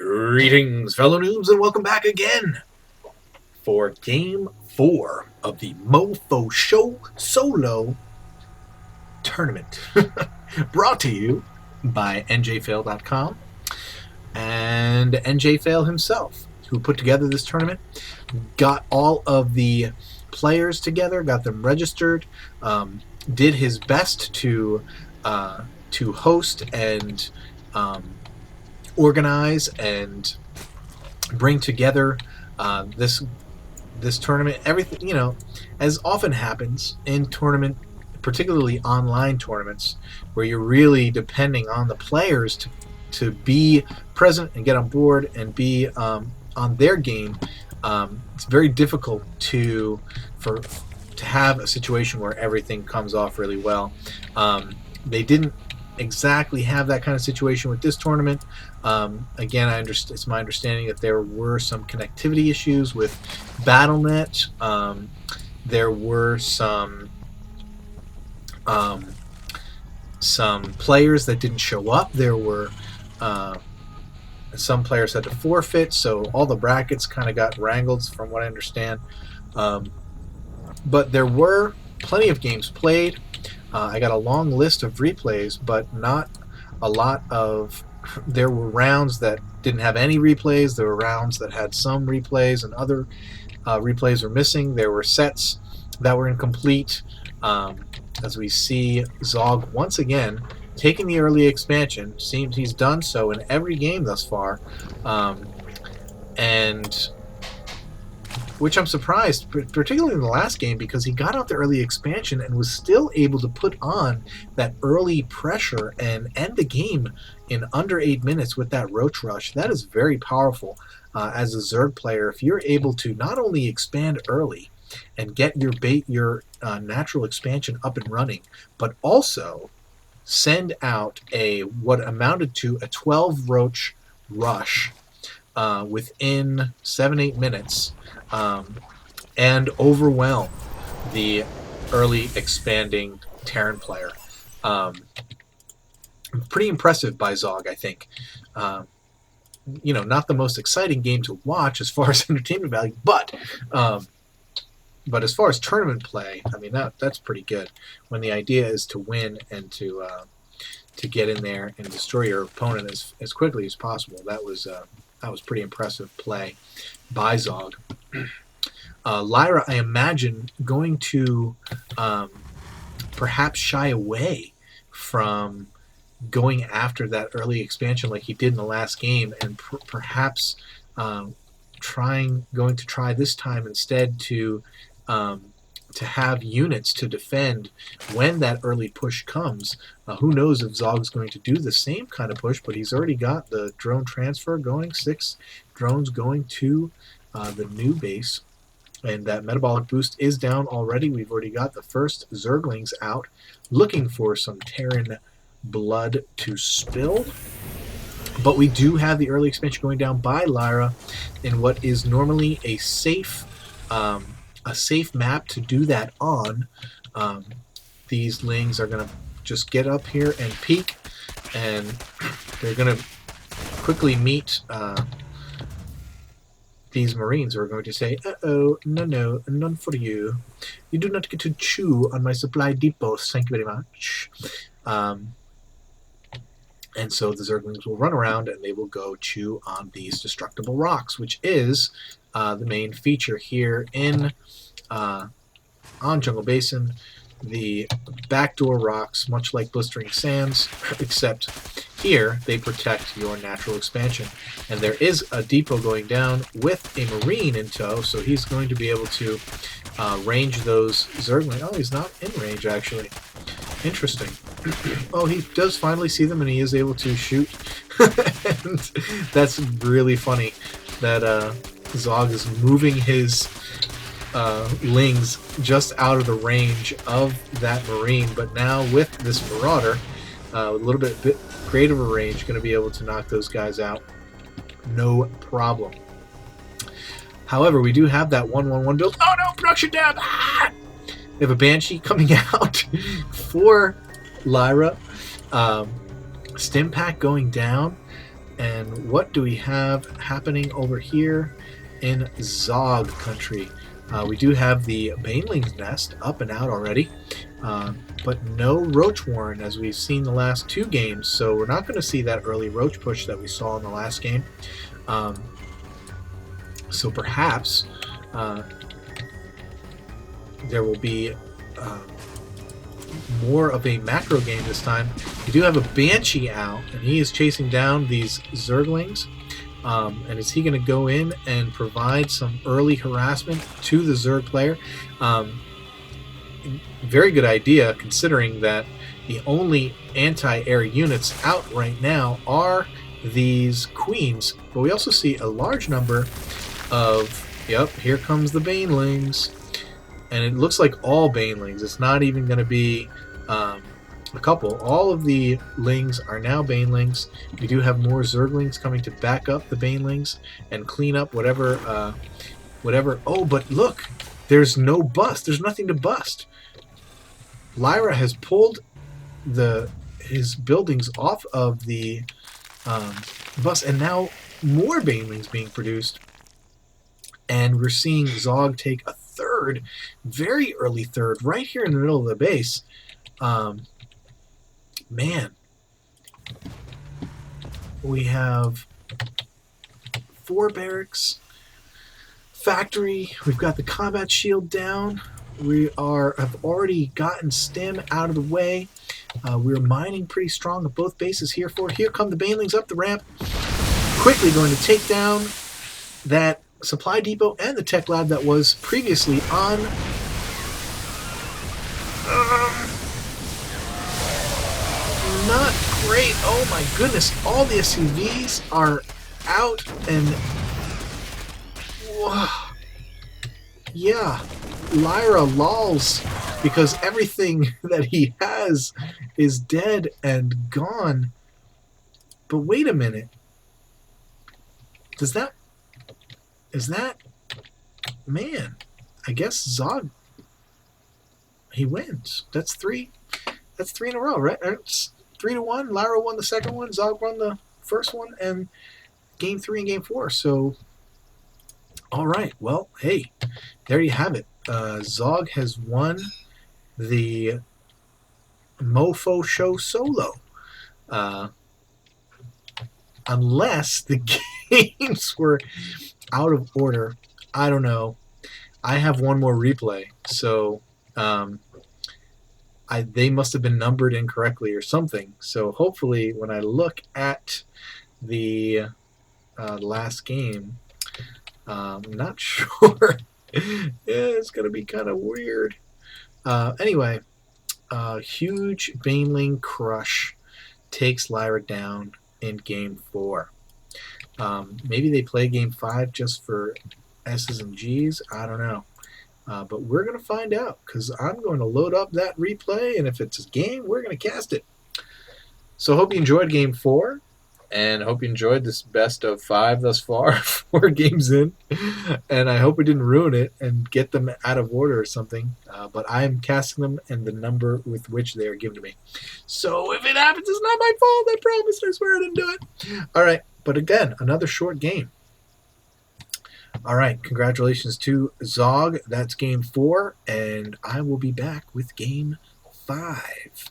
Greetings, fellow noobs, and welcome back again for Game 4 of the MoFoSho Solo tournament. Brought to you by njfail.com and NJFail himself, who put together this tournament, got all of the players together, got them registered, did his best to host and organize and bring together this tournament. Everything, as often happens in tournament, particularly online tournaments, where you're really depending on the players to be present and get on board and be on their game. It's very difficult to have a situation where everything comes off really well. They didn't exactly have that kind of situation with this tournament. Again, it's my understanding that there were some connectivity issues with BattleNet. There were some players that didn't show up. There were some players had to forfeit, so all the brackets kind of got wrangled, from what I understand. But there were plenty of games played. I got a long list of replays, but not a lot of... There were rounds that didn't have any replays. There were rounds that had some replays, and other replays were missing. There were sets that were incomplete. As we see Zog once again taking the early expansion. Seems he's done so in every game thus far. And which I'm surprised, particularly in the last game, because he got out the early expansion and was still able to put on that early pressure and end the game in under 8 minutes with that Roach Rush. That is very powerful as a Zerg player. If you're able to not only expand early and get your natural expansion up and running, but also send out what amounted to a 12 Roach Rush within 7-8 minutes, and overwhelm the early expanding Terran player. Pretty impressive by Zog, I think. Not the most exciting game to watch as far as entertainment value, but as far as tournament play, I mean, that's pretty good. When the idea is to win and to get in there and destroy your opponent as quickly as possible, that was pretty impressive play by Zog. Lyra, I imagine, going to perhaps shy away from going after that early expansion like he did in the last game, and perhaps going to try this time instead to have units to defend when that early push comes. Who knows if Zog's going to do the same kind of push, but he's already got the drone transfer going, 6 drones going to the new base, and that metabolic boost is down already. We've already got the first Zerglings out looking for some Terran blood to spill. But we do have the early expansion going down by Lyra in what is normally a safe map to do that on. These Lings are going to just get up here and peek, and they're going to quickly meet these Marines who are going to say, "Uh-oh, no, none for you. You do not get to chew on my supply depots, thank you very much." And so the Zerglings will run around and they will go chew on these destructible rocks, which is the main feature here on Jungle Basin. The backdoor rocks, much like Blistering Sands, except here they protect your natural expansion. And there is a depot going down with a Marine in tow, so he's going to be able to range those Zerglings. Oh, he's not in range, actually. Interesting. Oh, he does finally see them, and he is able to shoot. And that's really funny that Zog is moving his Lings just out of the range of that Marine, but now with this Marauder, a little bit greater of a range, going to be able to knock those guys out no problem. However, we do have that 1-1-1 build. Oh no, production down! Ah! We have a Banshee coming out for Lyra. Stim pack going down, And what do we have happening over here in Zog country? We do have the Baneling's nest up and out already, but no Roach Warren as we've seen the last 2 games, so we're not going to see that early Roach push that we saw in the last game. So perhaps there will be more of a macro game this time. We do have a Banshee out, and he is chasing down these Zerglings. And is he going to go in and provide some early harassment to the Zerg player? Very good idea, considering that the only anti-air units out right now are these Queens. But we also see a large number of, yep, here comes the Banelings. And it looks like all Banelings. It's not even going to be a couple. All of the Lings are now Banelings. We do have more Zerglings coming to back up the Banelings and clean up whatever. Oh, but look, there's no bust. There's nothing to bust. Lyra has pulled his buildings off of the bust, and now more Banelings being produced. And we're seeing Zog take a third, very early third, right here in the middle of the base. Man, we have 4 barracks, factory. We've got the combat shield down. We have already gotten Stim out of the way. We're mining pretty strong at both bases here. Here come the Banelings up the ramp, quickly going to take down that supply depot and the tech lab that was previously on. Not great. Oh my goodness, all the SUVs are out, and whoa. Yeah, Lyra lolls because everything that he has is dead and gone. But wait a minute, is that man? I guess Zog, he wins. That's 3 in a row, right? It's 3-1. Lyra won the second one, Zog won the first one, and game 3 and game 4. So, all right. Well, hey, there you have it. Zog has won the MoFoSho Solo. Unless the games were out of order. I don't know. I have one more replay, so they must have been numbered incorrectly or something. So hopefully when I look at the last game, I'm not sure. Yeah, it's going to be kind of weird. Anyway, huge Baneling crush takes Lyra down in game 4. Maybe they play game 5 just for S's and G's. I don't know. But we're going to find out, because I'm going to load up that replay, and if it's a game, we're going to cast it. So I hope you enjoyed game 4, and I hope you enjoyed this best of 5 thus far, 4 games in. And I hope we didn't ruin it and get them out of order or something. But I am casting them in the number with which they are given to me. So if it happens, it's not my fault. I promise. I swear I didn't do it. All right. But again, another short game. All right, congratulations to Zog. That's game 4, and I will be back with game 5.